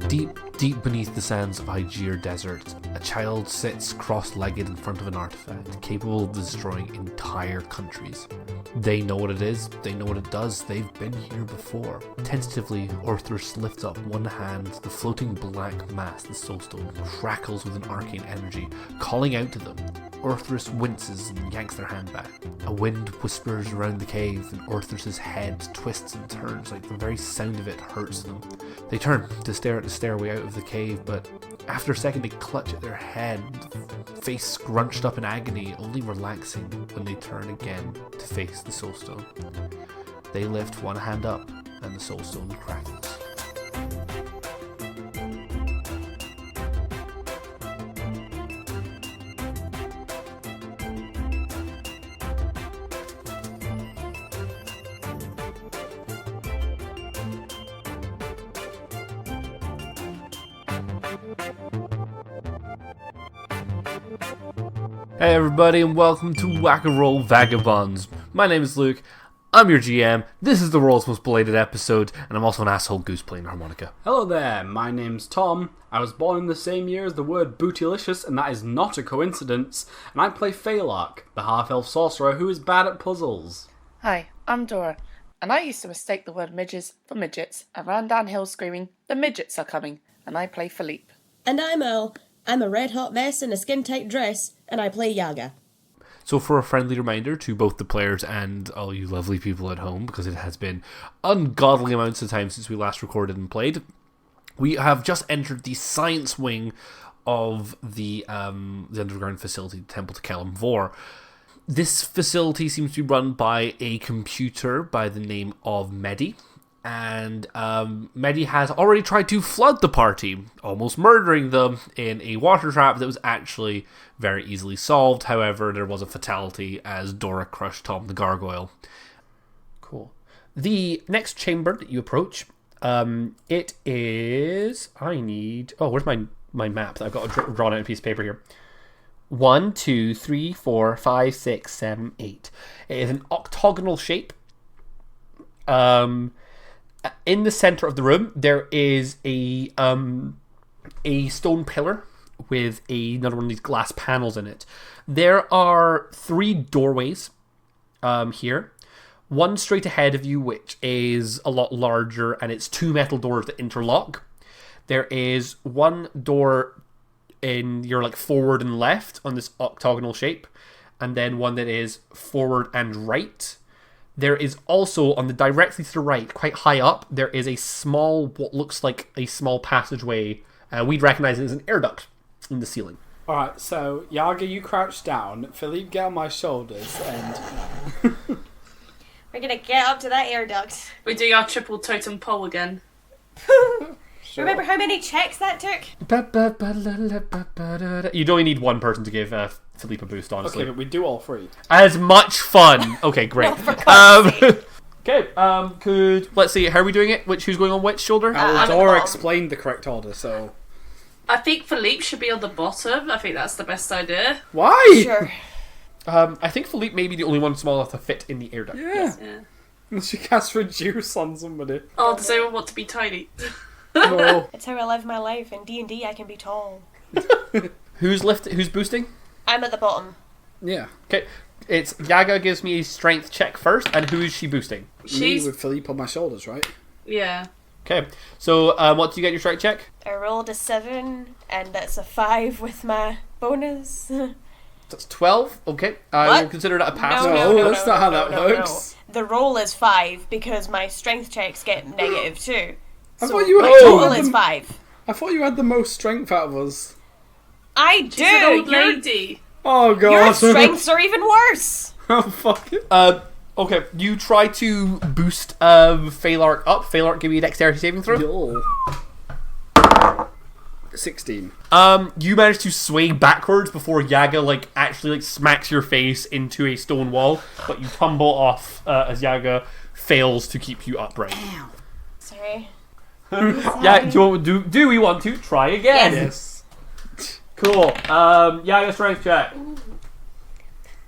Deep beneath the sands of Hygeia Desert, a child sits cross-legged in front of an artifact capable of destroying entire countries. They know what it is, they know what it does, they've been here before. Tentatively, Orthros lifts up one hand, the floating black mass, the soulstone, crackles with an arcane energy, calling out to them. Orthros winces and yanks their hand back. A wind whispers around the cave, and Orthros' head twists and turns like the very sound of it hurts them. They turn to stare at the stairway out of the cave, but after a second they clutch at their head, face scrunched up in agony, only relaxing when they turn again to face the soulstone. They lift one hand up, and the soulstone crackles. Hey everybody, and welcome to Whack a Roll Vagabonds. My name is Luke, I'm your GM, this is the world's most belated episode, and I'm also an asshole goose playing harmonica. Hello there, my name's Tom. I was born in the same year as the word bootylicious, and that is not a coincidence, and I play Phalark, the half-elf sorcerer who is bad at puzzles. Hi, I'm Dora, and I used to mistake the word midges for midgets. I ran down hills screaming, "The midgets are coming," and I play Philippe. And I'm Earl. I'm a red-hot mess in a skin-tight dress, and I play Yaga. So for a friendly reminder to both the players and all you lovely people at home, because it has been ungodly amounts of time since we last recorded and played, we have just entered the science wing of the underground facility, the Temple to Kelim-Vor. This facility seems to be run by a computer by the name of Medi. And Medi has already tried to flood the party, almost murdering them in a water trap that was actually very easily solved. However, there was a fatality as Dora crushed Tom the Gargoyle. Cool. The next chamber that you approach, it is... where's my map? I've got drawn out a piece of paper here. 1, 2, 3, 4, 5, 6, 7, 8. It is an octagonal shape. In the center of the room, there is a stone pillar with another one of these glass panels in it. There are 3 doorways here. One straight ahead of you, which is a lot larger, and it's 2 metal doors that interlock. There is one door in your forward and left on this octagonal shape, and then one that is forward and right. There is also, on the directly to the right, quite high up, there is a small, what looks like a small passageway. We'd recognize it as an air duct in the ceiling. Alright, so Yaga, you crouch down, Philippe, get on my shoulders, and... We're gonna get up to that air duct. We do our triple totem pole again. Sure. Remember how many checks that took? You'd only need one person to give Philippe a boost, honestly. Okay, but we do all 3. As much fun! Okay, great. No, for God's sake. Okay, let's see, how are we doing it? Who's going on which shoulder? Dora explained the correct order, so... I think Philippe should be on the bottom. I think that's the best idea. Why? Sure. I think Philippe may be the only one small enough to fit in the air duct. Yeah. Unless you cast reduce on somebody. Oh, does anyone want to be tiny? No. It's how I live my life. In D&D, I can be tall. Who's boosting? I'm at the bottom. Yeah. Okay, it's Yaga gives me a strength check first, and who is she boosting? She's... Me with Philippe on my shoulders, right? Yeah. Okay, so what do you get your strength check? I rolled a 7, and that's a 5 with my bonus. That's 12. Okay, I What? will consider that a pass. No, that's not how that works. The roll is 5 because my strength checks get negative too. I So thought you my had total the- is 5. I thought you had the most strength out of us. I She's an old do. lady. Oh god. Your strengths are even worse. Oh fuck it. Okay, you try to boost Phalark up. Phalark, give me a dexterity saving throw. Yo. 16. You manage to sway backwards before Yaga actually smacks your face into a stone wall, but you tumble off as Yaga fails to keep you upright. Sorry. Yeah, do we want to try again? Yes. Cool. Yaga strength check.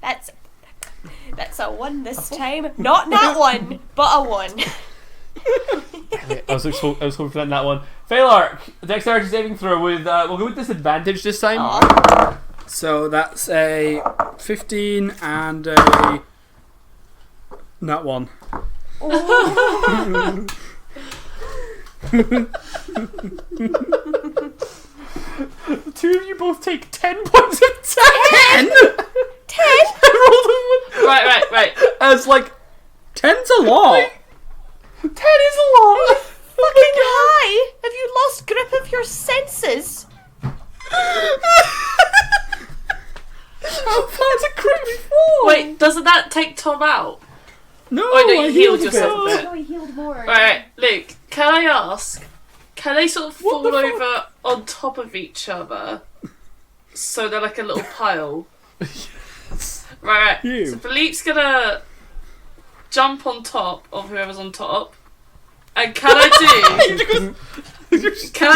That's a 1 this time. Not that one, but a 1. I was hoping for that one. Failark, dexterity saving throw with we'll go with disadvantage this time. Aw. So that's a 15 and a nat 1. The two of you both take 10 points of damage. 10? I rolled Right. as like 10's a lot. 10 is a lot. Fucking high! Have you lost grip of your senses? That's a crit fall. Wait, doesn't that take Tom out? No, Oh, no, I you healed a yourself bit. a bit. I healed more. Right, Luke, can I ask, can they sort of What fall the fuck? over on top of each other? So they're like a little pile? Right. You. So Philippe's gonna jump on top of whoever's on top. And can I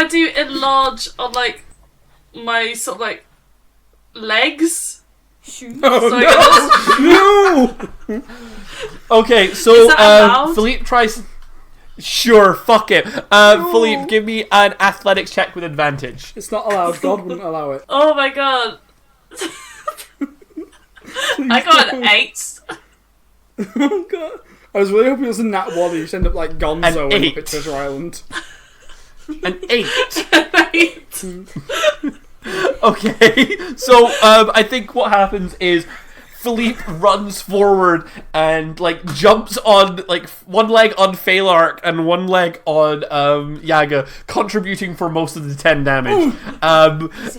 do enlarge on like my sort of like legs? Shoot. Oh, So no! Okay, so Is that allowed? Philippe tries. Sure, fuck it. Philippe, give me an athletics check with advantage. It's not allowed. God wouldn't allow it. Oh my god. I got an 8. Oh god. I was really hoping it was a nat 1 and you just end up like Gonzo An in 8. Muppet Treasure Island. An 8. Eight. Okay, so I think what happens is Philippe runs forward and like jumps on like one leg on Failark and one leg on Yaga, contributing for most of the 10 damage.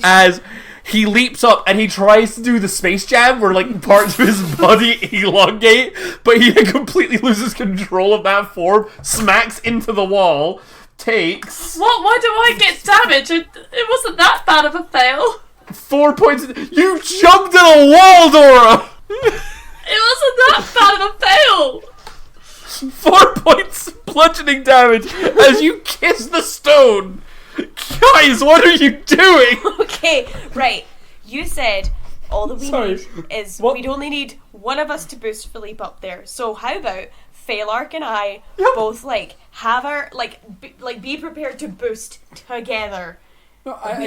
As he leaps up and he tries to do the Space Jam where like parts of his body elongate, but he completely loses control of that form, smacks into the wall, takes What? Why do I get damage? It wasn't that bad of a fail. 4 points. You jumped in a wall, Dora! It wasn't that bad of a fail. 4 points bludgeoning damage as you kiss the stone. Guys, what are you doing? Okay, right. You said all that we Sorry, need is what? we'd only need one of us to boost Philippe up there. So how about Failark and I both like have our be prepared to boost together. No, I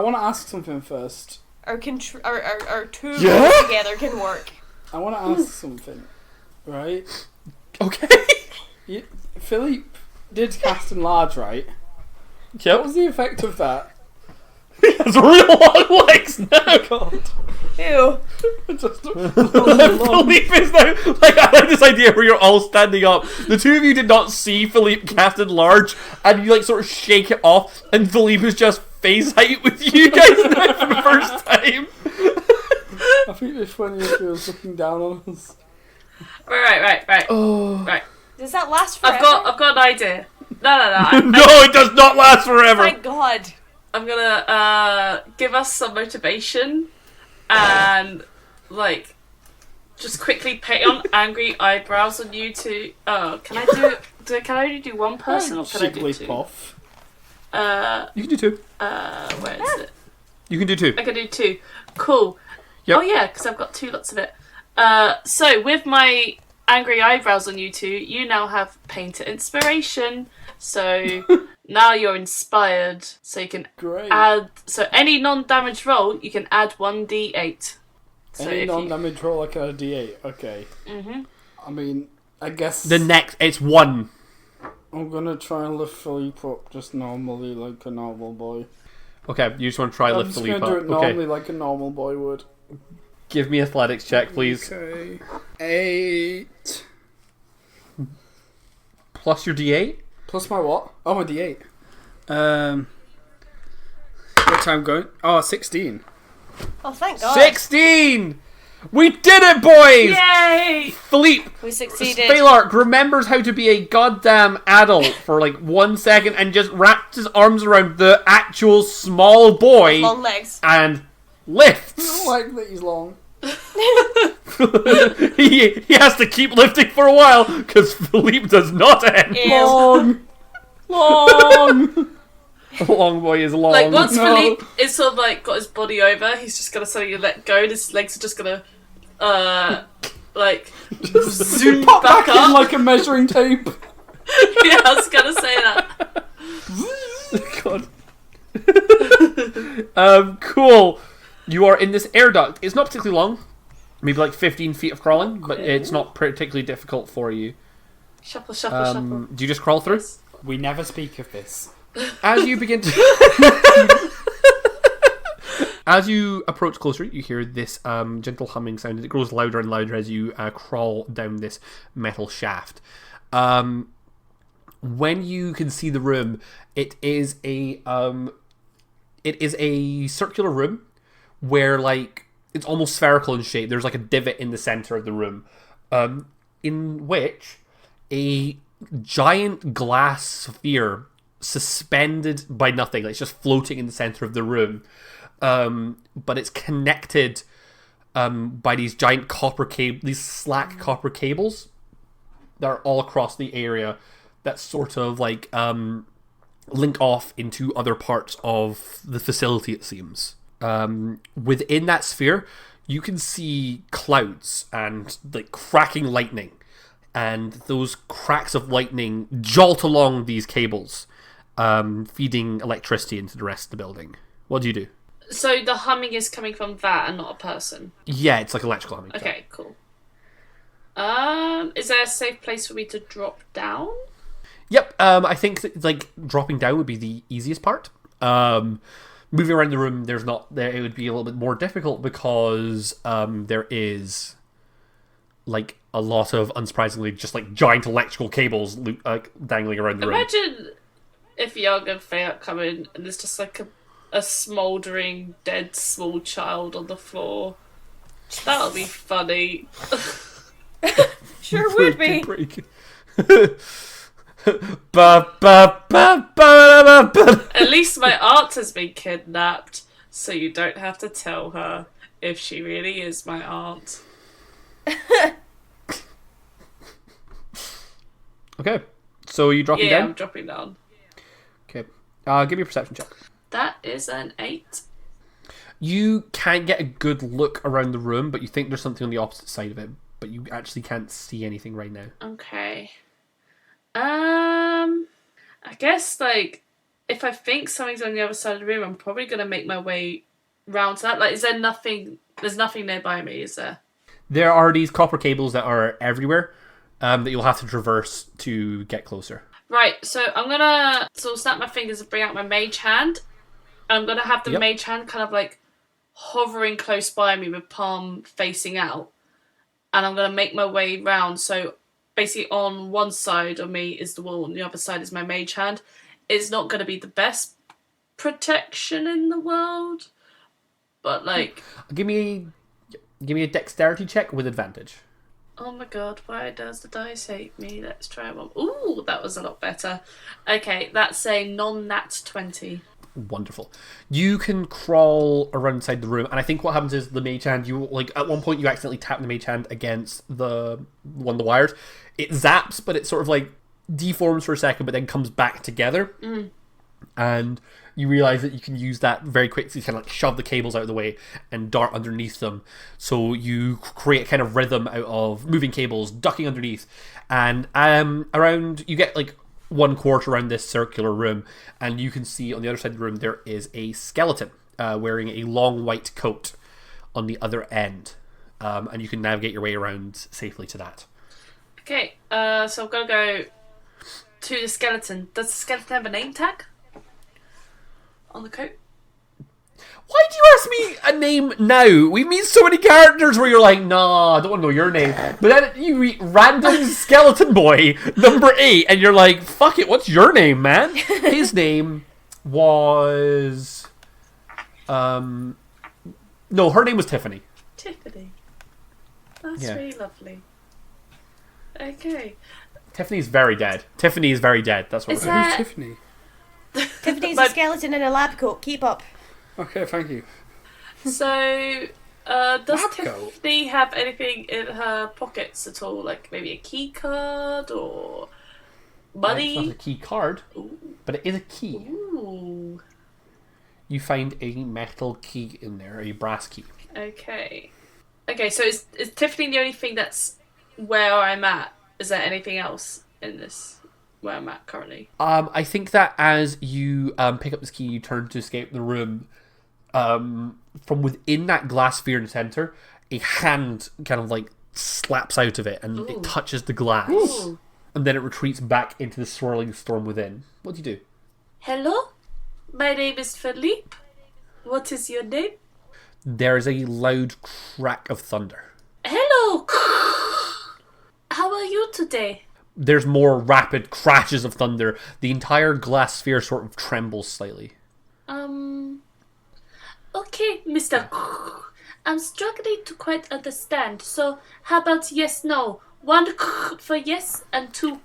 want to ask something first. Our two Yeah? together can work. I want to ask something, right? Okay. Philippe did cast enlarge, right? Yep. What was the effect of that? He has real long legs now. God. Ew. Just Philippe is now. Like, I like this idea where you're all standing up. The two of you did not see Philippe cast enlarge, and you like sort of shake it off, and Philippe is just face height with you guys now for the first time. I think it's funny if he was looking down on us. Right. Oh. Right. Does that last forever? I've got an idea. No. No, it does not last forever. Thank God. I'm gonna give us some motivation and like just quickly paint on angry eyebrows on you two. Oh, can I can I only do one person or can I do two? Jigglypuff. You can do two. Where is it? You can do two. I can do two. Cool. Yep. Oh yeah, because I've got two lots of it. So with my angry eyebrows on you two, you now have painter inspiration. So now you're inspired. So you can Great. add. So any non-damage roll, you can add 1d8. So Any if you- non-damage roll like a D8. Okay. I mean, I guess The next, it's one. I'm gonna try and lift Philippe up just normally like a normal boy. Okay, you just want to try I'm lift just Philippe gonna do up. it normally Okay, like a normal boy would. give me athletics check, please. Okay. 8 Plus your D8. plus my what? Oh, my D8. What time going? Oh, 16. Oh, thank God. 16! We did it, boys! Yay! Philippe, We succeeded. Failark remembers how to be a goddamn adult for like 1 second and just wraps his arms around the actual small boy Long legs. and I lifts. don't like that he's long. he has to keep lifting for a while because Philippe does not end. Ew. Long! Long boy is long. Like once No. Philippe is sort of like got his body over, he's just gonna suddenly let go, and his legs are just gonna like zoom Pop back back in up. like a measuring tape. Yeah, I was gonna say Cool. You are in this air duct. It's not particularly long. Maybe like 15 feet of crawling, but it's not particularly difficult for you. Shuffle, shuffle. Do you just crawl through? We never speak of this. As you begin to... As you approach closer, you hear this gentle humming sound. It grows louder and louder as you crawl down this metal shaft. When you can see the room, it is a circular room where, like, it's almost spherical in shape. There's like a divot in the center of the room, in which a giant glass sphere suspended by nothing, like it's just floating in the center of the room. But it's connected by these giant these slack copper cables that are all across the area that sort of like link off into other parts of the facility, it seems. Within that sphere, you can see clouds and like cracking lightning, and those cracks of lightning jolt along these cables, feeding electricity into the rest of the building. What do you do? So the humming is coming from that and not a person? Yeah, it's like electrical humming. Okay, cool. Is there a safe place for me to drop down? Yep, I think that, like, dropping down would be the easiest part. Moving around the room, it would be a little bit more difficult because there is, like, a lot of, unsurprisingly, just, like, giant electrical cables dangling around the room. Imagine if Young and Fayette come in and there's just, like, a smouldering, dead small child on the floor. That'll be funny. Sure would be. At least my aunt has been kidnapped, so you don't have to tell her if she really is my aunt. Okay, so you dropping Yeah, down? I'm dropping down. Okay, give me a perception check. That is an 8. You can't get a good look around the room, but you think there's something on the opposite side of it, but you actually can't see anything right now. Okay. I guess, like, if I think something's on the other side of the room, I'm probably going to make my way round to that. Like, there's nothing nearby me, is there? There are these copper cables that are everywhere, that you'll have to traverse to get closer. Right, so I'm going to sort of snap my fingers and bring out my mage hand. I'm going to have the mage hand kind of, like, hovering close by me with palm facing out. And I'm going to make my way round, so basically on one side of me is the wall and the other side is my mage hand. It's not going to be the best protection in the world, but like... Give me a dexterity check with advantage. Oh my god, why does the dice hate me? Let's try one. Ooh, that was a lot better. Okay, that's a non-nat 20. Wonderful. You can crawl around inside the room, and I think what happens is the mage hand, you like at one point you accidentally tap the mage hand against the one of the wires. It zaps, but it sort of like deforms for a second, but then comes back together. And you realize that you can use that very quickly to kind of like shove the cables out of the way and dart underneath them. So you create a kind of rhythm out of moving cables, ducking underneath, and around you get like 1/4 around this circular room, and you can see on the other side of the room there is a skeleton wearing a long white coat on the other end, and you can navigate your way around safely to that. Okay, so I'm gonna go to the skeleton. Does the skeleton have a name tag on the coat? Why do you ask me a name now? We've made so many characters where you're like, nah, I don't want to know your name. But then you read random skeleton boy number 8, and you're like, fuck it, what's your name, man? His name was... no, her name was Tiffany. Tiffany. That's really lovely. Okay. Tiffany's very dead. Tiffany is very dead. That's what Is we're that- Who's Tiffany? Tiffany's a skeleton in a lab coat. Keep up. Okay, thank you. So, does Lab coat? Tiffany have anything in her pockets at all? Like maybe a key card or It's not a money? key card, but it is a key. Ooh. You find a metal key in there, a brass key. Okay. Okay, so is Tiffany the only thing that's where I'm at? Is there anything else in this where I'm at currently? I think that as you pick up this key, you turn to escape the room. from within that glass sphere in the center, a hand kind of like slaps out of it and it touches the glass. Ooh. And then it retreats back into the swirling storm within. What do you do? Hello? My name is Philippe. What is your name? There is a loud crack of thunder. Hello! How are you today? There's more rapid crashes of thunder. The entire glass sphere sort of trembles slightly. Okay, Mr. I'm struggling to quite understand. So, how about yes, no? 1 for yes and 2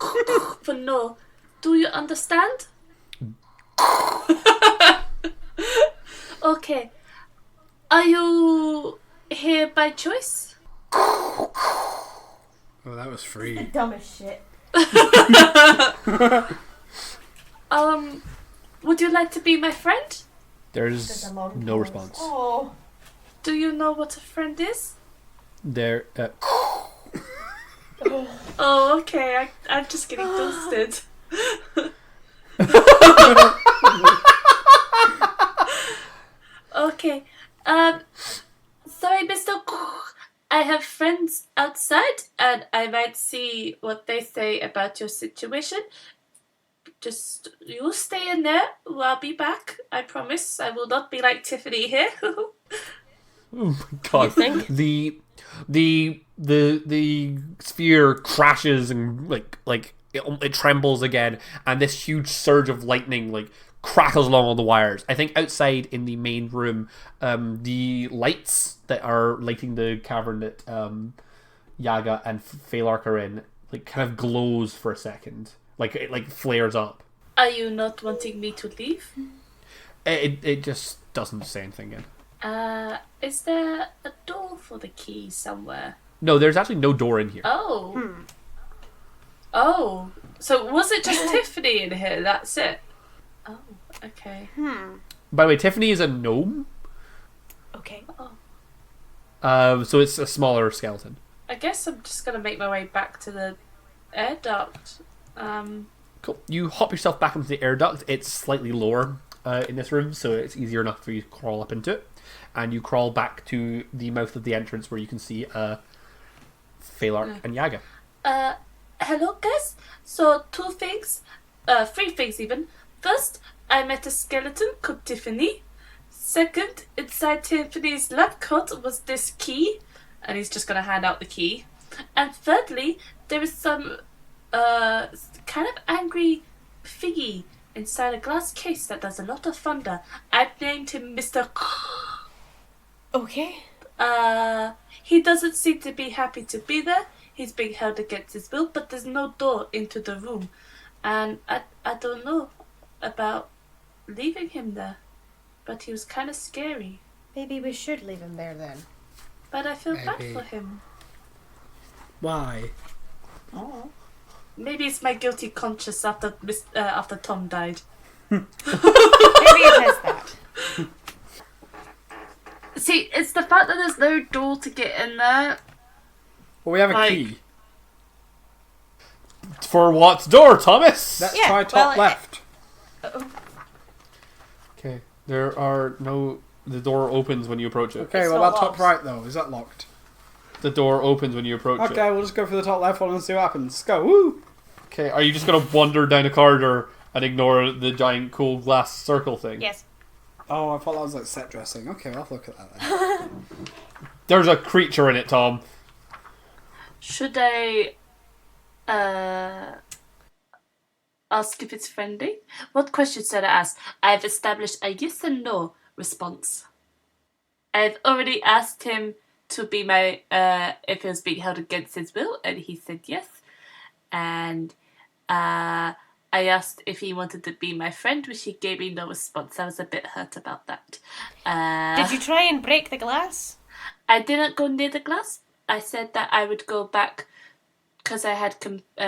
for no. Do you understand? Okay. Are you here by choice? Oh, that was free. Dumbest shit. Would you like to be my friend? There's no response. Oh. Do you know what a friend is? There. Oh, okay. I'm just getting dusted. Okay. Sorry, Mr. I have friends outside, and I might see what they say about your situation. Just you stay in there. I'll be back. I promise. I will not be like Tiffany here. Oh my god! think? The sphere crashes and it trembles again, and this huge surge of lightning like crackles along all the wires. I think outside in the main room, the lights that are lighting the cavern that Yaga and Phalark are in, like kind of glows for a second, like it like flares up. Are you not wanting me to leave? It just doesn't say anything again. Is there a door for the key somewhere? No, there's actually no door in here. Oh. Oh. So was it just Tiffany in here? That's it? Oh, okay. By the way, Tiffany is a gnome, Okay. so it's a smaller skeleton. I guess I'm just gonna make my way back to the air duct. Cool. You hop yourself back into the air duct. It's slightly lower in this room, so it's easier enough for you to crawl up into it. And you crawl back to the mouth of the entrance where you can see Phalark and Yaga. Hello guys. So 2 things, 3 things even. First, I met a skeleton called Tiffany. Second, inside Tiffany's lab coat was this key, and he's just gonna hand out the key. And thirdly, there is some kind of angry figgy inside a glass case that does a lot of thunder. I've named him Mr. Okay. He doesn't seem to be happy to be there. He's being held against his will, but there's no door into the room. And I don't know about leaving him there. But he was kind of scary. Maybe we should leave him there then. But I feel bad Maybe. for him. Why? Oh. Maybe it's my guilty conscience after Tom died. Maybe it is that. See, it's the fact that there's no door to get in there. Well, we have a Like- key. For what door, Thomas? Let's Yeah, try top well, left. Okay. There are no. The door opens when you approach it. Okay, It's well, not that top locked. right, though, is that locked? The door opens when you approach it. Okay, we'll just go for the top left one and see what happens. Let's go. Woo! Okay. Are you just gonna wander down a corridor and ignore the giant cool glass circle thing? Yes. Oh, I thought that was like set dressing. Okay, I'll have a look at that then. There's a creature in it, Tom. Should I ask if it's friendly? What questions should I ask? I've established a yes and no response. I've already asked him to be my if he was being held against his will, and he said yes. And I asked if he wanted to be my friend, which he gave me no response. I was a bit hurt about that. Did you try and break the glass? I didn't go near the glass. I said that I would go back because I had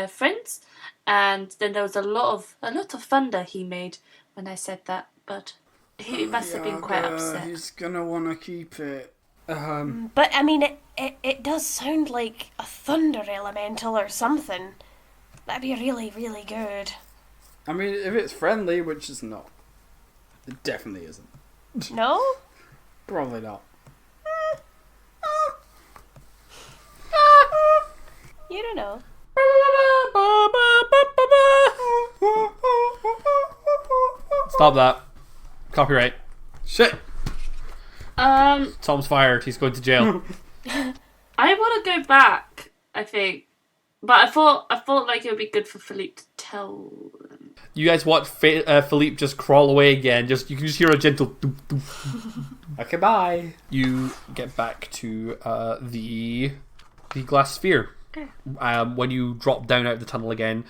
friends, and then there was a lot of thunder he made when I said that. But he must have been quite upset. He's gonna want to keep it. But I mean, it does sound like a thunder elemental or something. That'd be really, really good. I mean, if it's friendly, which is not. It definitely isn't. No? Probably not. You don't know. Stop that. Copyright. Shit. Tom's fired. He's going to jail. I want to go back, I think. But I thought like it would be good for Philippe to tell them. You guys watch Philippe just crawl away again. You can just hear a gentle doop, doop. Okay, bye. You get back to the glass sphere. Okay. When you drop down out of the tunnel again.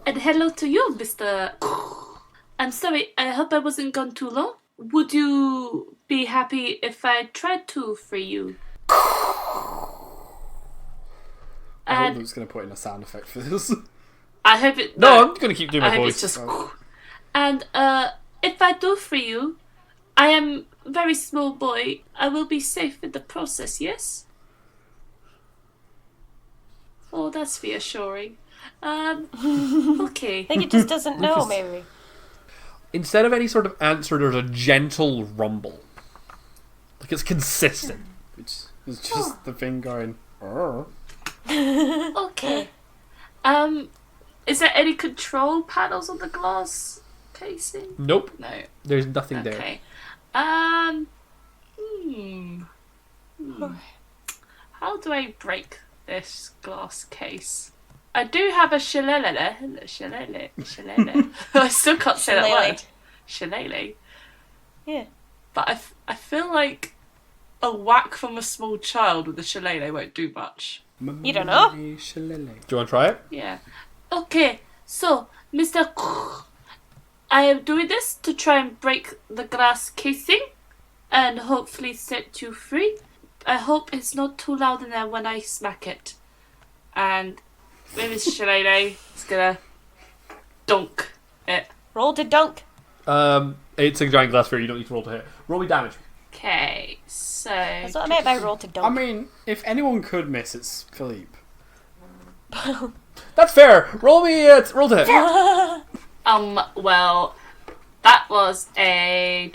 And hello to you, Mr. I'm sorry, I hope I wasn't gone too long. Would you be happy if I tried to free you? I hope And Luke's going to put in a sound effect for this. I hope it... No, I'm going to keep doing I my hope voice. it's just... And if I do free you, I am a very small boy. I will be safe in the process, yes? Oh, that's reassuring. Okay. I think it just doesn't know, maybe. Instead of any sort of answer, there's a gentle rumble. Like it's consistent. Which is just the thing going... "Arr." Okay. Is there any control panels on the glass casing? Nope. No. There's nothing there. Okay. How do I break this glass case? I do have a shillelagh. I still can't say that Shillelagh. word. Shillelagh. Yeah. But I feel like a whack from a small child with a shillelagh won't do much. You don't know? Do you want to try it? Yeah. Okay, so, Mr. I am doing this to try and break the glass casing and hopefully set you free. I hope it's not too loud in there when I smack it. And with this shillelagh, it's gonna dunk it. Roll to dunk. It's a giant glass sphere. You don't need to roll to hit. Roll me damage. Okay, so... That's what I meant by roll to dunk. I mean, if anyone could miss, it's Philippe. That's fair. Roll to hit. Well, that was a...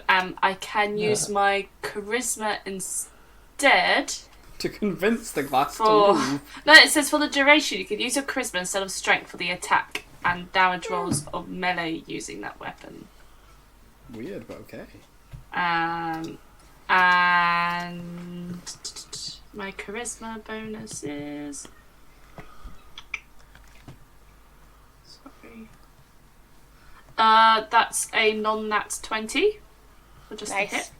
I can use my charisma instead. To convince the glass to For... move. No, it says for the duration, you can use your charisma instead of strength for the attack and damage rolls of melee using that weapon. Weird, but okay. And my charisma bonus is... Sorry. That's a non-nat 20. So just Nice. a hit.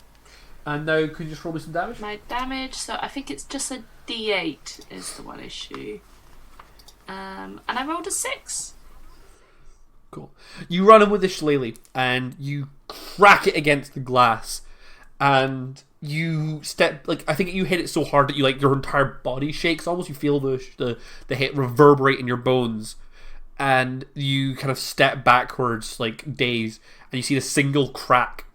And now, could you just roll me some damage? My damage, so I think it's just a D8 is the one issue. And I rolled a 6. Cool. You run in with the shillelagh and you crack it against the glass, and you step I think you hit it so hard that you your entire body shakes almost. You feel the hit reverberate in your bones, and you kind of step backwards dazed, and you see the single crack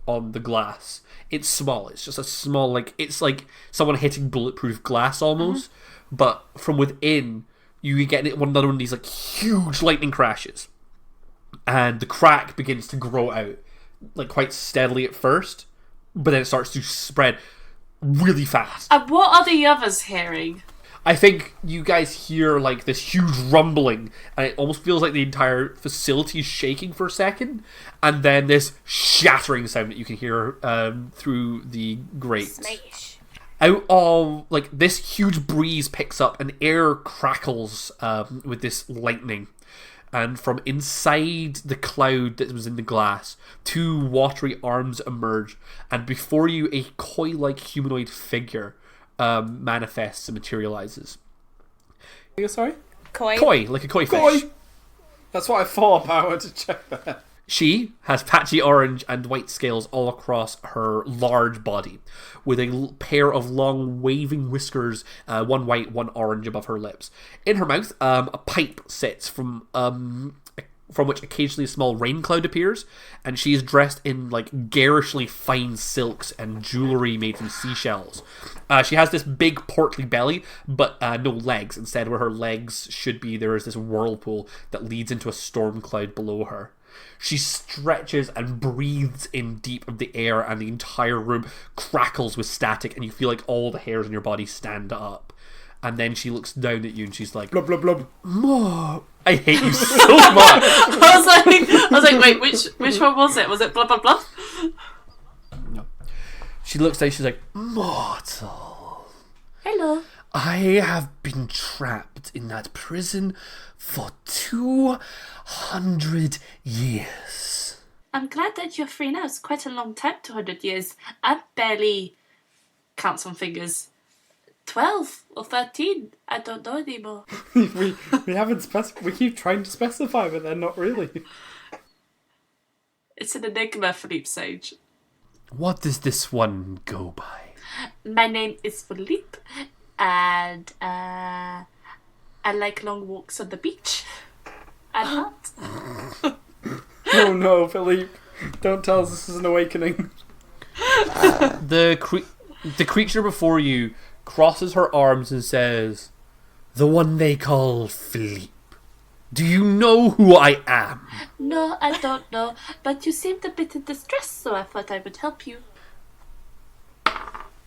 on the glass. It's small. It's just a small it's like someone hitting bulletproof glass almost, but from within you get another one of these huge lightning crashes. And the crack begins to grow out, quite steadily at first, but then it starts to spread really fast. And what are the others hearing? I think you guys hear this huge rumbling, and it almost feels like the entire facility is shaking for a second, and then this shattering sound that you can hear through the grate. Smash. Out of this huge breeze picks up, and air crackles with this lightning. And from inside the cloud that was in the glass, 2 watery arms emerge, and before you, a koi-like humanoid figure manifests and materializes. Sorry? Koi, like a koi fish. That's what I thought, but I wanted to check that. She has patchy orange and white scales all across her large body, with a pair of long waving whiskers, one white, one orange above her lips. In her mouth, a pipe sits from which occasionally a small rain cloud appears, and she is dressed in garishly fine silks and jewellery made from seashells. She has this big portly belly, but no legs. Instead, where her legs should be, there is this whirlpool that leads into a storm cloud below her. She stretches and breathes in deep of the air, and the entire room crackles with static, and you feel like all the hairs on your body stand up. And then she looks down at you and she's like, Blub, blub, blub. Mom, I hate you so much. I was like, wait, which one was it? Was it blah blah blah? No. She looks down, she's like, Mortal. Hello. I have been trapped in that prison for 200 years. I'm glad that you're free now. It's quite a long time, 200 years. I'm barely, counts on fingers, 12 or 13. I don't know anymore. we haven't we keep trying to specify, but they're not really. It's an enigma, Philippe Sage. What does this one go by? My name is Philippe, and I like long walks on the beach. And hunt. Oh no, Philippe. Don't tell us this is an awakening. The creature before you crosses her arms and says, the one they call Philippe. Do you know who I am? No, I don't know, but you seemed a bit in distress, so I thought I would help you.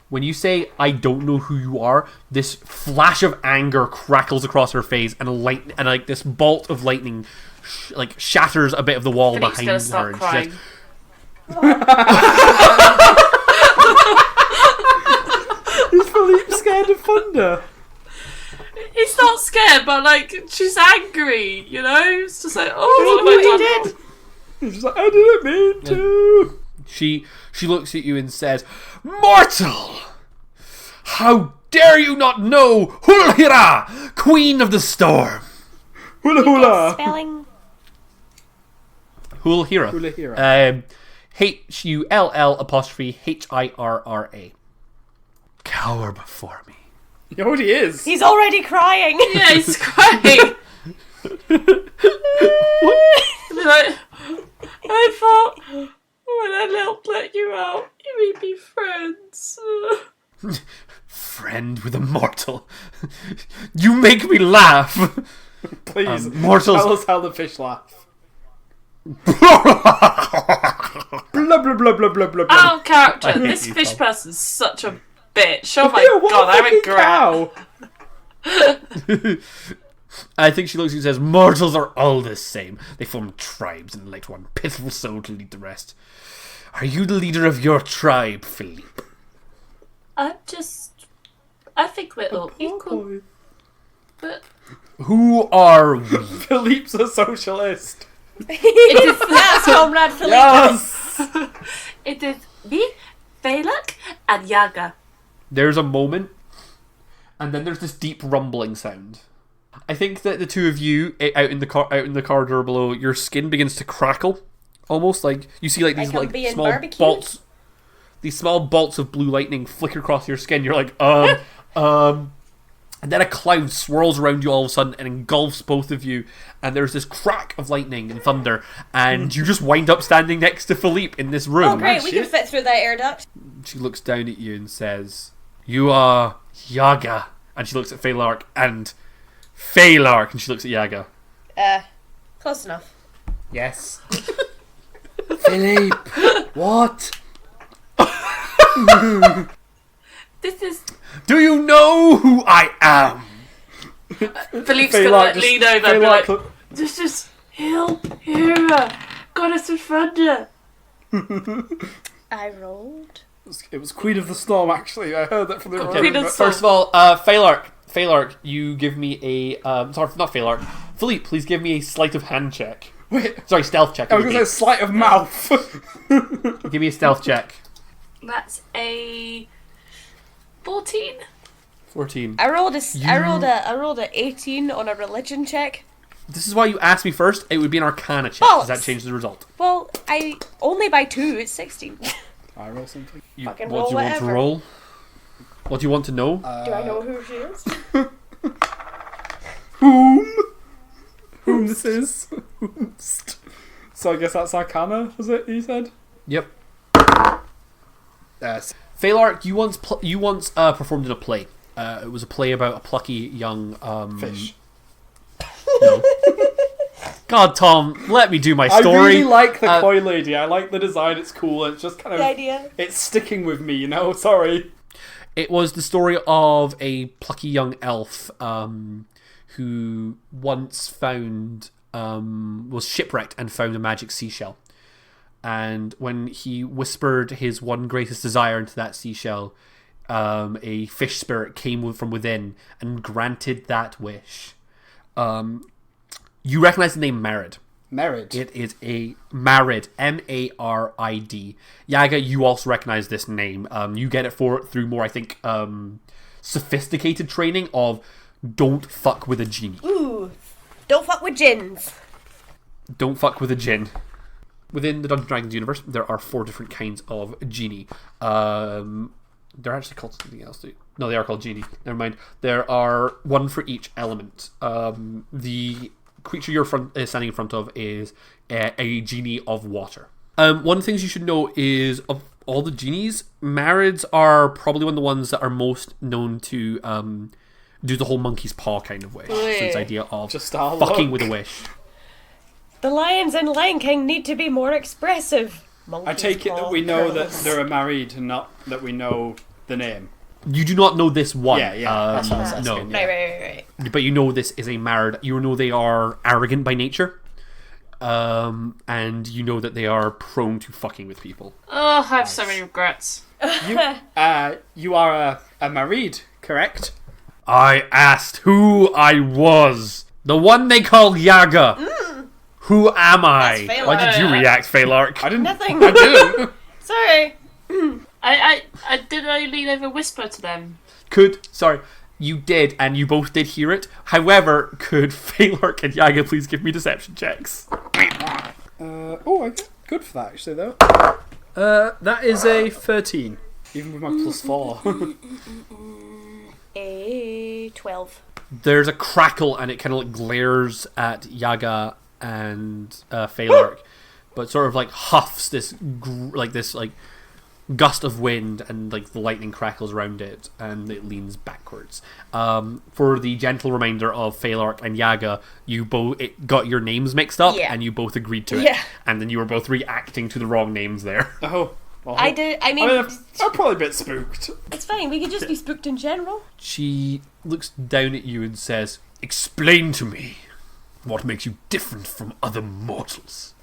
When you say, I don't know who you are, this flash of anger crackles across her face, and like this bolt of lightning shatters a bit of the wall Philippe's behind gonna her. start And crying. Is Philippe scared of thunder? He's not scared, but like, she's angry, you know? It's just like, oh, what have I done? He's just like, I didn't mean to. She looks at you and says, Mortal! How dare you not know Hulhira, Queen of the Storm? Hula hula. Spelling. Hulhira. Hulhira. HULL''HIRRA. Cower before me. He already is. He's already crying. Yeah, he's crying. Like, I thought when I helped let you out, we'd be friends. Friend with a mortal. You make me laugh. Please, mortals. tell us how the fish laugh. Blah blah blah blah blah blah blah. Out of character. I hate This you, fish Tom. person's such a bitch. Oh my Yeah, what god, a I fucking regret. cow. I think she looks at you and says, Mortals are all the same. They form tribes and elect one pitiful soul to lead the rest. Are you the leader of your tribe, Philippe? I think we're all equal. But Who are we? Philippe's a socialist. Yes, Comrade Philippe. Yes. it is me, Phalak, and Yaga. There's a moment, and then there's this deep rumbling sound. I think that the two of you out in the corridor below, your skin begins to crackle, almost like you see like these Like I'm being small barbecued? bolts. These small bolts of blue lightning flicker across your skin. You're like, and then a cloud swirls around you all of a sudden and engulfs both of you. And there's this crack of lightning and thunder, and you just wind up standing next to Philippe in this room. Oh great, we can fit through that air duct. She looks down at you and says, "You are Yaga." And she looks at Phalark and Phalark, and she looks at Yaga. Close enough. Yes. Philippe, what? This is Do you know who I am? Philippe's Phalark gonna just- lean over and be Phalark like, this is Hera, goddess of thunder. I rolled. It was Queen of the Storm, actually. I heard that from the Okay. Queen of the Storm. First of all, Phalark, you give me a sorry, not Phalark. Philippe, please give me a sleight of hand check. Wait, Sorry, stealth check. I was going to say sleight of mouth. Give me a stealth check. That's a 14. 14. I rolled a 18 on a religion check. This is why you asked me first. It would be an Arcana check. Does that Bollocks. change the result? Well, I only by 2, it's 16. I roll something. Fucking What do roll you want to whatever. roll? What do you want to know? Do I know who she is? Whom this is? Whomst. So I guess that's Arcana, was it, you said? Yep. Phalark, you once performed in a play. It was a play about a plucky young Fish. No. God, Tom, let me do my I story. really like the koi lady. I like the design. It's cool. It's just kind of The idea. It's sticking with me. Sorry. It was the story of a plucky young elf who once was shipwrecked and found a magic seashell. And when he whispered his one greatest desire into that seashell, a fish spirit came from within and granted that wish. You recognize the name Marid. Merid. It is a Marid, M-A-R-I-D. Yaga, you also recognize this name. You get it through more, I think, sophisticated training of don't fuck with a genie. Ooh, don't fuck with gins. Don't fuck with a djinn. Within the Dungeons & Dragons universe, there are 4 different kinds of genie. They're actually called something else. No, they are called genie. Never mind. There are 1 for each element. The creature you're standing in front of is a genie of water. One of the things you should know is of all the genies, Marids are probably one of the ones that are most known to do the whole monkey's paw kind of wish. So this idea of Just our fucking luck. with a wish. The lions in Lion King need to be more expressive. I take it that we know that they're married and not that we know the name. You do not know this one. Yeah. That's what I was asking, no. yeah. Right. But you know this is a Marid. You know they are arrogant by nature. And you know that they are prone to fucking with people. Oh, I have so many regrets. You are a married, correct? I asked who I was. The one they call Yaga. Who am I? That's Phalark. Why did you react, Phalark? I didn't. Nothing. I didn't. Sorry. I did I lean over whisper to them? You did, and you both did hear it. However, could Phalark and Yaga please give me deception checks? I get good for that actually though. That is a 13, even with my +4. A 12. There's a crackle, and it kind of like glares at Yaga and Phalark, but sort of like huffs this gust of wind, and like the lightning crackles around it, and it leans backwards. For the gentle reminder of Phalark and Yaga, it got your names mixed up, Yeah. and you both agreed to it, Yeah. and then you were both reacting to the wrong names there. Oh. Well, I'm probably a bit spooked. it's fine. We could just be spooked in general. She looks down at you and says, "Explain to me what makes you different from other mortals."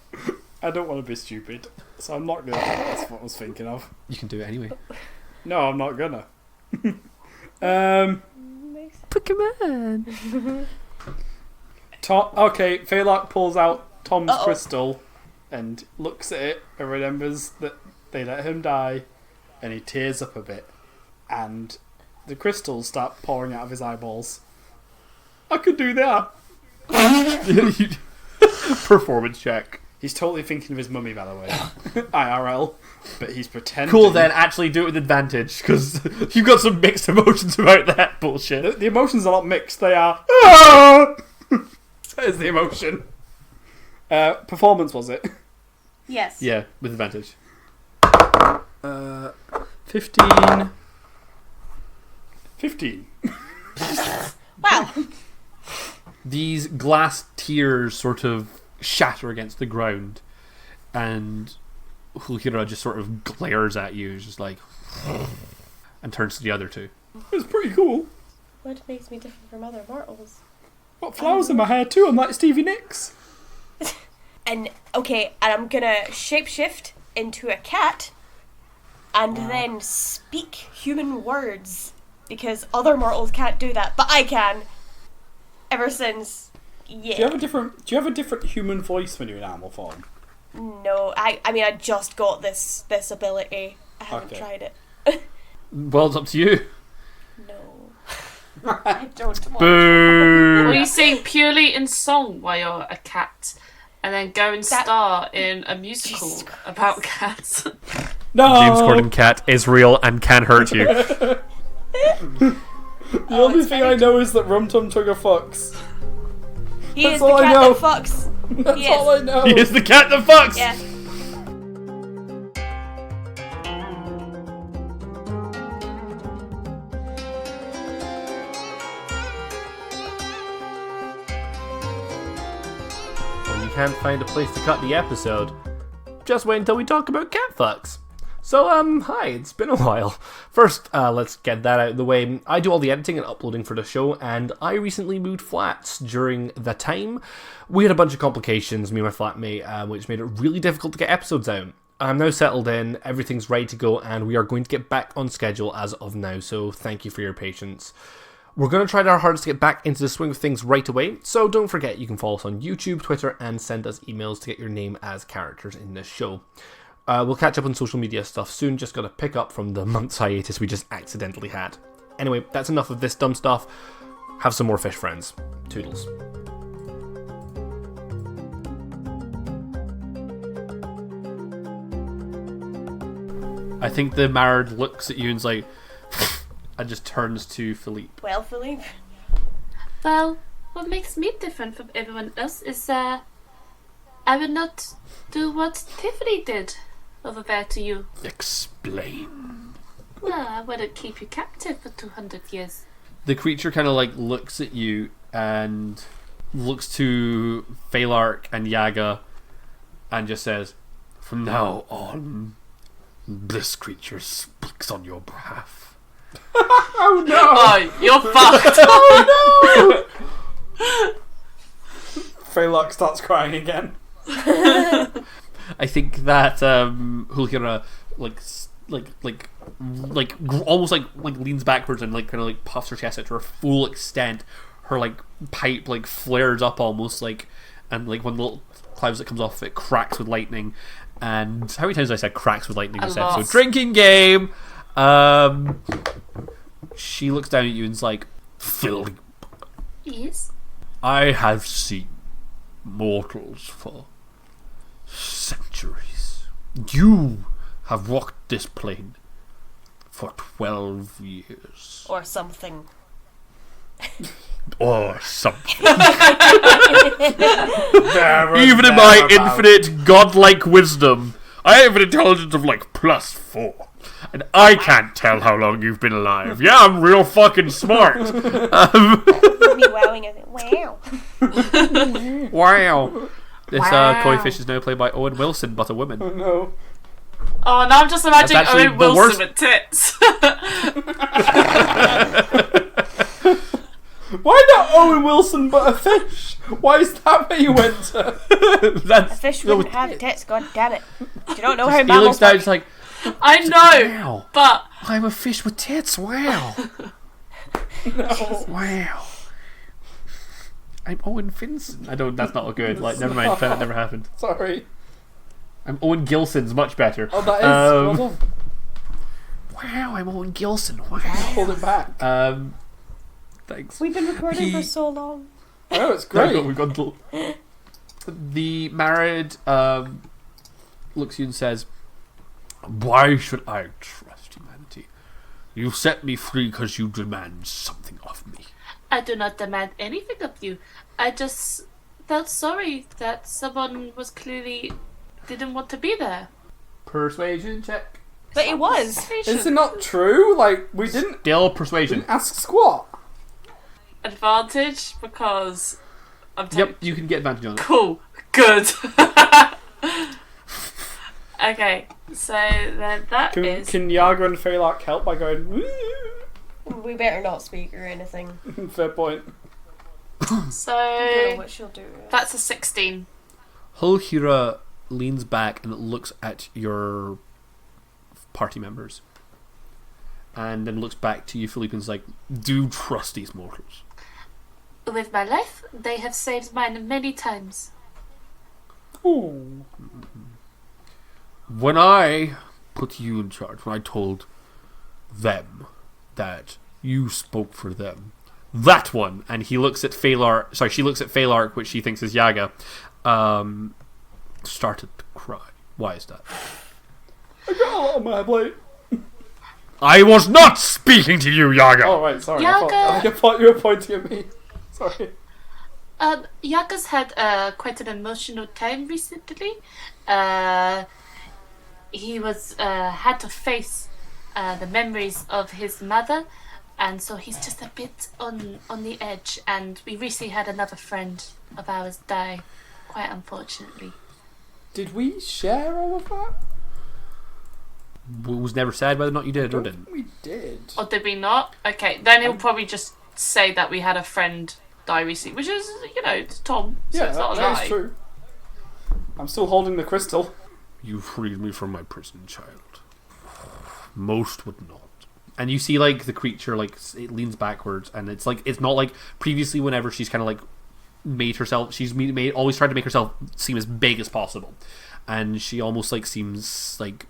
I don't want to be stupid, so I'm not gonna. That's what I was thinking of. You can do it anyway. No, I'm not gonna. Pokemon. Okay, Phalark pulls out Tom's Uh-oh. crystal and looks at it and remembers that they let him die, and he tears up a bit, and the crystals start pouring out of his eyeballs. I could do that. Performance check. He's totally thinking of his mummy, by the way. IRL. But he's pretending. Cool, then actually do it with advantage, because you've got some mixed emotions about that bullshit. The emotions are not mixed, they are. Ah! That is the emotion. Performance, was it? Yes. Yeah, with advantage. 15. 15. Wow. These glass tears sort of shatter against the ground, and Hulkira just sort of glares at you, just like, and turns to the other two. It's pretty cool. What makes me different from other mortals? Got flowers in my hair too, I'm like Stevie Nicks. And I'm gonna shapeshift into a cat and then speak human words, because other mortals can't do that, but I can. Ever since, yeah. Do you have a different human voice when you're in animal form? No, I mean I just got this ability. I haven't Okay. tried it. Well, it's up to you. No. I don't want Boo! Will you sing purely in song while you're a cat, and then go and star in a musical Jesus Christ. about cats? No! James Corden cat is real and can hurt you. The only thing I know is that Rum Tum Tugger fucks. He That's is the all I cat know. that fucks. That's He all is. I know. He is the cat that fucks! Yeah. can't find a place to cut the episode, just wait until we talk about cat fucks. So, hi, it's been a while. First, let's get that out of the way. I do all the editing and uploading for the show, and I recently moved flats during the time. We had a bunch of complications, me and my flatmate, which made it really difficult to get episodes out. I'm now settled in, everything's ready to go, and we are going to get back on schedule as of now, so thank you for your patience. We're going to try our hardest to get back into the swing of things right away, so don't forget you can follow us on YouTube, Twitter, and send us emails to get your name as characters in this show. We'll catch up on social media stuff soon, just gotta pick up from the month's hiatus we just accidentally had. Anyway, that's enough of this dumb stuff. Have some more fish friends. Toodles. I think the Marad looks at you and's like, and just turns to Philippe. Well, Philippe. Well, what makes me different from everyone else is I would not do what Tiffany did over there to you. Explain. Well, I wouldn't keep you captive for 200 years. The creature kind of like looks at you and looks to Phalark and Yaga and just says, "From now on, this creature speaks on your behalf." Oh no! Oh, you're fucked! Oh no! Phalark starts crying again. I think that Hulkira almost like leans backwards and like kind of like puffs her chest out to her full extent. Her like pipe like flares up almost like, and like one little clouds that comes off it cracks with lightning. And how many times have I said cracks with lightning this episode? Drinking game. She looks down at you and's like, "Philippe, Yes? I have seen mortals for centuries. You have walked this plane for 12 years. Or something. Or something. Even in my infinite godlike wisdom, I have an intelligence of like +4. And I can't tell how long you've been alive. Yeah, I'm real fucking smart. Me wowing at it. Wow. Wow. This Wow. koi fish is now played by Owen Wilson, but a woman. Oh no. Oh, now I'm just imagining That's actually Owen the Wilson worst- with tits. Why not Owen Wilson but a fish? Why is that where you went to? A fish wouldn't have tits, god damn it. Do you not know how He mammals looks down, work? it's like, I know, wow, but I'm a fish with tits. Wow. No. Wow. I'm Owen Finson. I don't. That's not good. Like, never mind. That never happened. Sorry. I'm Owen Gilson's much better. Oh, that is. Well done. Wow, I'm Owen Gilson. Wow. Hold it back. Thanks. We've been recording He- for so long. Oh, it's great. We've got the married looks at you and says, "Why should I trust humanity? You set me free because you demand something of me." I do not demand anything of you. I just felt sorry that someone was clearly didn't want to be there. Persuasion check. But it was. Is it not true? Like, we didn't Still persuasion. ask squat. Advantage because I'm Yep, you can get advantage on it. Cool. Good. Okay, so then that is. Can Yaga and Phalark help by going, woo? We better not speak or anything. Fair point. I don't know So what she'll do. that's a 16. Hulhira leans back and looks at your party members. And then looks back to you, Philippe, and is like, "Do trust these mortals." With my life, they have saved mine many times. Ooh. When I put you in charge, when I told them that you spoke for them, that one, and he looks at Phalark, sorry, she looks at Phalark, which she thinks is Yaga, started to cry. Why is that? I got a lot on my plate. I was not speaking to you, Yaga! Oh, right, sorry. Yaga. I thought you were pointing at me. Sorry. Yaga's had quite an emotional time recently. He was had to face the memories of his mother, and so he's just a bit on the edge. And we recently had another friend of ours die. quite unfortunately. Did we share all of that? It was never said whether or not you did or I didn't. think we did. Or did we not? Okay, then he'll probably just say that we had a friend die recently, which is, it's Tom, so Yeah, it's not a that lie. is true. I'm still holding the crystal. You freed me from my prison, child. Most would not. And you see, like, the creature, like, it leans backwards, and it's like, it's not like previously whenever she's kind of like made herself, she's always tried to make herself seem as big as possible, and she almost like seems like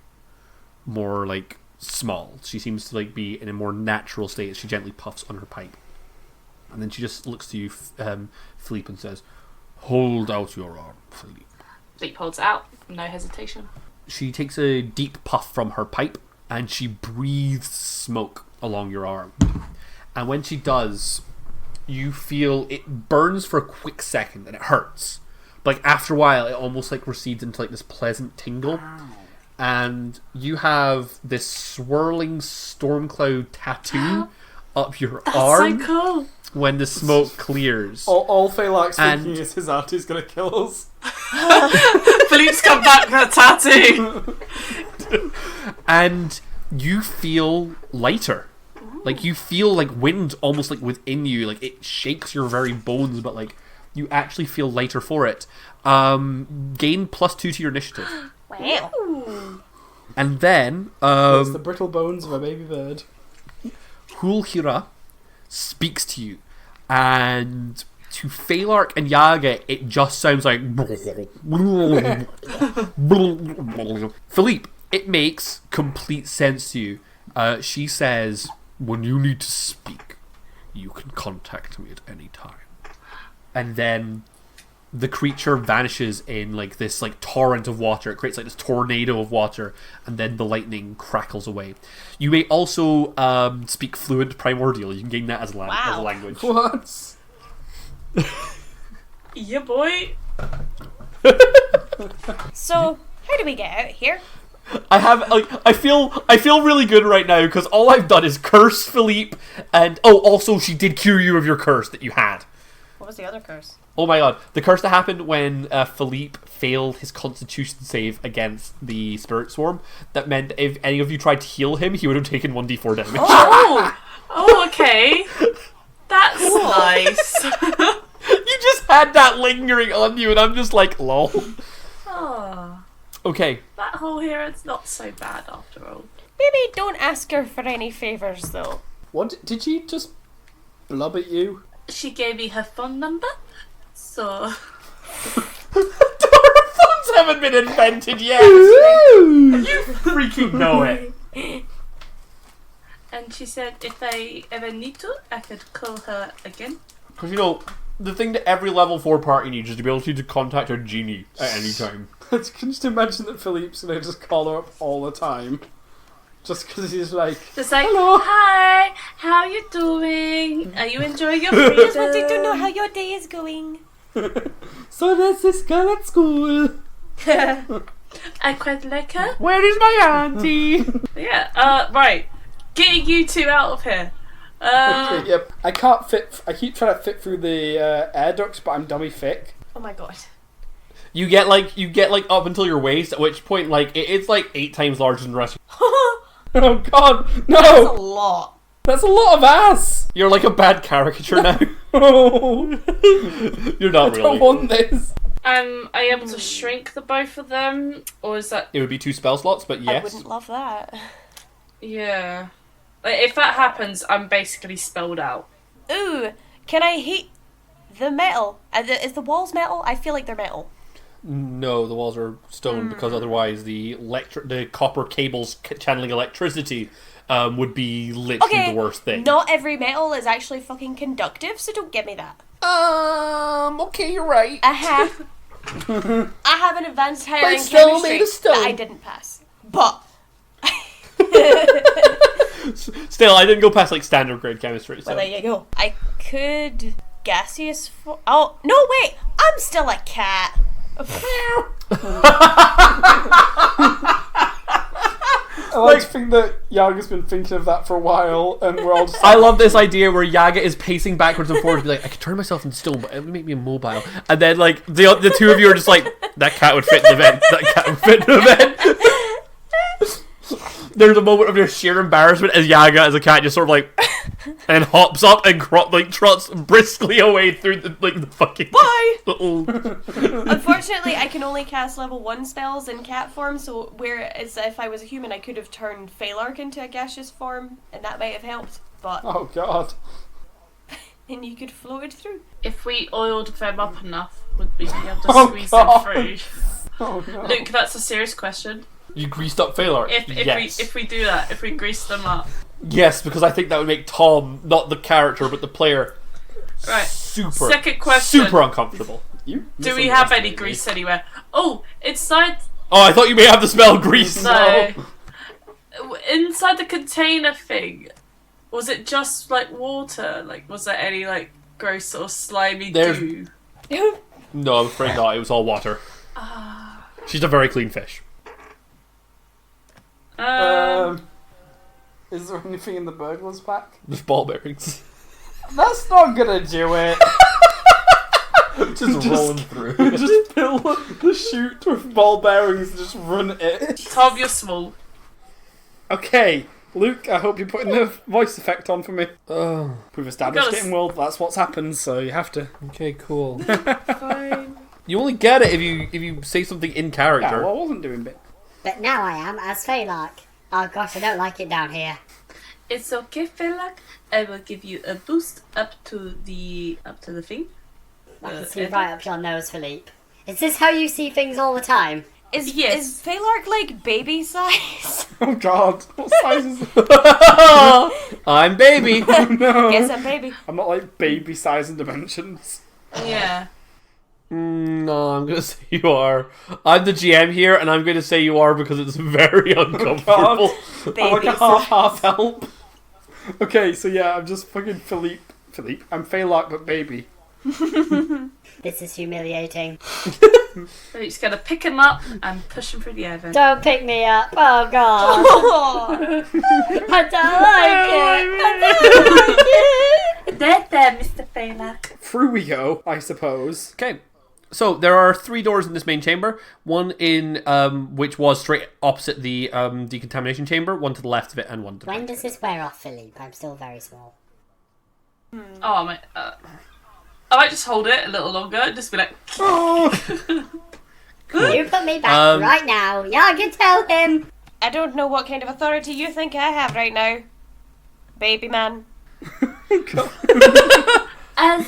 more like small. She seems to like be in a more natural state as she gently puffs on her pipe, and then she just looks to you, Philippe, and says, "Hold out your arm, Philippe." Philippe holds it out, no hesitation. She takes a deep puff from her pipe and she breathes smoke along your arm. And when she does, you feel it burns for a quick second and it hurts. But like after a while, it almost like recedes into like this pleasant tingle. And you have this swirling storm cloud tattoo up your arm That's so cool. when the smoke clears. All Phalanx And- thinking is his auntie's gonna kill us. Philippe's come back with a tattoo. And you feel lighter. Like you feel like wind almost like within you. Like it shakes your very bones, but like you actually feel lighter for it. Gain +2 to your initiative. Wow. And then It's the brittle bones of a baby bird. Hulhira speaks to you, and to Phalark and Yaga it just sounds like Philippe, it makes complete sense to you. She says, "When you need to speak, you can contact me at any time." And then the creature vanishes in like this like torrent of water. It creates like this tornado of water, and then the lightning crackles away. You may also speak fluent primordial. You can gain that as a, as a Wow. language. What? Yeah, boy. So, how do we get out of here? I have like I feel really good right now because all I've done is curse Philippe, and also she did cure you of your curse that you had. What was the other curse? Oh my god, the curse that happened when Philippe failed his constitution save against the spirit swarm, that meant if any of you tried to heal him, he would have taken 1d4 damage. Oh, okay. That's nice. You just had that lingering on you, and I'm just like, lol. Oh, Okay, that whole here, it's not so bad after all. Maybe don't ask her for any favours, though. What? Did she just blub at you? She gave me her phone number, so... phones haven't been invented yet. You freaking know it. And she said if I ever need to, I could call her again. Because you know, the thing that every level 4 party needs is the ability to contact a genie at any time. I can just imagine that Philippe's gonna just call her up all the time. Just because he's like, Just like, hello. hi, how you doing? Are you enjoying your freedom? Just wanted to know how your day is going. so there's this girl at school. I quite like her. Where is my auntie? Yeah, right. Getting you two out of here. Okay, yep. I can't fit. I keep trying to fit through the air ducts, but I'm dummy thick. Oh my god. You get like up until your waist, at which point like it's like 8 times larger than the rest. Oh god, That's a no! lot. That's a lot of ass. You're like a bad caricature now. Oh, You're I not don't really. want this. Are you able to shrink the both of them? Or is that... It would be 2 spell slots, but I yes. wouldn't love that. Yeah. Like, if that happens, I'm basically spelled out. Ooh, can I heat the metal? Is the walls metal? I feel like they're metal. No, the walls are stone because otherwise the copper cables channeling electricity would be literally Okay, the worst thing. not every metal is actually fucking conductive, so don't give me that. Okay, you're right. I have an advanced higher But in still chemistry made of stone. that I didn't pass. But Still, I didn't go past like standard grade chemistry. So. well, there you go. I could gaseous. Oh no, wait! I'm still a cat. I like to think think that Yaga's been thinking of that for a while, and we're all just I love this idea where Yaga is pacing backwards and forwards, be like, I could turn myself into stone, but it would make me immobile. And then, like, the two of you are just like, that cat would fit in the vent. That cat would fit in the vent. There's a moment of just sheer embarrassment as Yaga, as a cat, just sort of like, and hops up and trots briskly away through the fucking Bye! little. Unfortunately, I can only cast level 1 spells in cat form, so whereas if I was a human, I could have turned Phalark into a gaseous form, and that might have helped, but oh god. then you could float it through. If we oiled them up enough, would we be able to Oh, squeeze God. them through? Oh no. Luke, that's a serious question. You greased up Phalar. If we do that, if we grease them up. Yes, because I think that would make Tom, not the character, but the player, Right. super, Second question. super uncomfortable. You Do we have any misunderestimated me. grease anywhere? Oh, inside. Oh, I thought you may have the smell of grease. No. Inside the container thing, was it just like water? Like, was there any like gross sort of slimy There's- goo? No, I'm afraid not. It was all water. She's a very clean fish. Is there anything in the burglar's pack? There's ball bearings. That's not gonna do it. Just rolling through. Just fill the chute with ball bearings and just run it. Tom, you're small. Okay, Luke, I hope you're putting the voice effect on for me. Oh, We've established gotta it in world, that's what's happened, so you have to. okay, cool. Fine. You only get it if you say something in Yeah, character. well, I wasn't doing bit. But now I am as Phalark. Oh gosh, I don't like it down here. It's okay, Phalark. I will give you a boost up to the thing. I can see right up your nose, Philippe. Is this how you see things all the time? Is Yes. Phalark like baby size? Oh god, what size is it? I'm baby. No. Guess I'm baby. I'm not like baby size and dimensions. Yeah. No, I'm gonna say you are. I'm the GM here, and I'm gonna say you are because it's very uncomfortable. I'm like a half help. Okay, so yeah, I'm just fucking Philippe. I'm Phalark, but baby. This is humiliating. So you're just gonna pick him up and push him through the air vent. Don't pick me up. Oh god. I don't like it. There, Mr. Phalark. Through we go, I suppose. Okay. So there are 3 doors in this main chamber. One in which was straight opposite the decontamination chamber. One to the left of it, and one to the When right. does this wear off, Philippe? I'm still very small. Oh, I might just hold it a little longer and just be like, You put me back Um, right now. Yeah, I can tell him. I don't know what kind of authority you think I have right now, baby man. as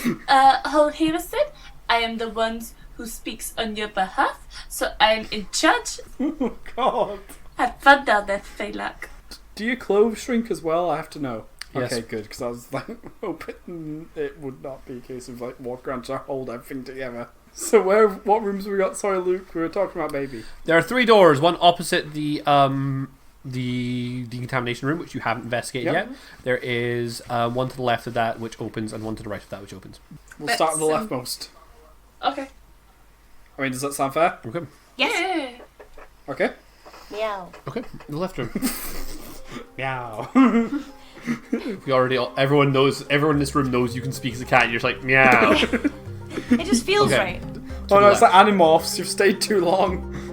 Holhira said, I am the one who speaks on your behalf, so I'm in charge. Oh god. Have fun down there, Phalark. Do your clothes shrink as well? I have to know. Yes. Okay, good, because I was like hoping it would not be a case of like walk around to hold everything together. So what rooms have we got? Sorry, Luke, we were talking about baby. There are 3 doors. One opposite the decontamination room, which you haven't investigated Yep. yet. There is one to the left of that, which opens, and one to the right of that, which opens. We'll start with the Let's, leftmost. Okay. I mean, does that sound fair? Okay. Yeah. Okay. Meow. Okay. The left room. Meow. Everyone in this room knows you can speak as a cat. You're just like meow. It just feels Okay. right. Oh no, the it's like Animorphs. You've stayed too long.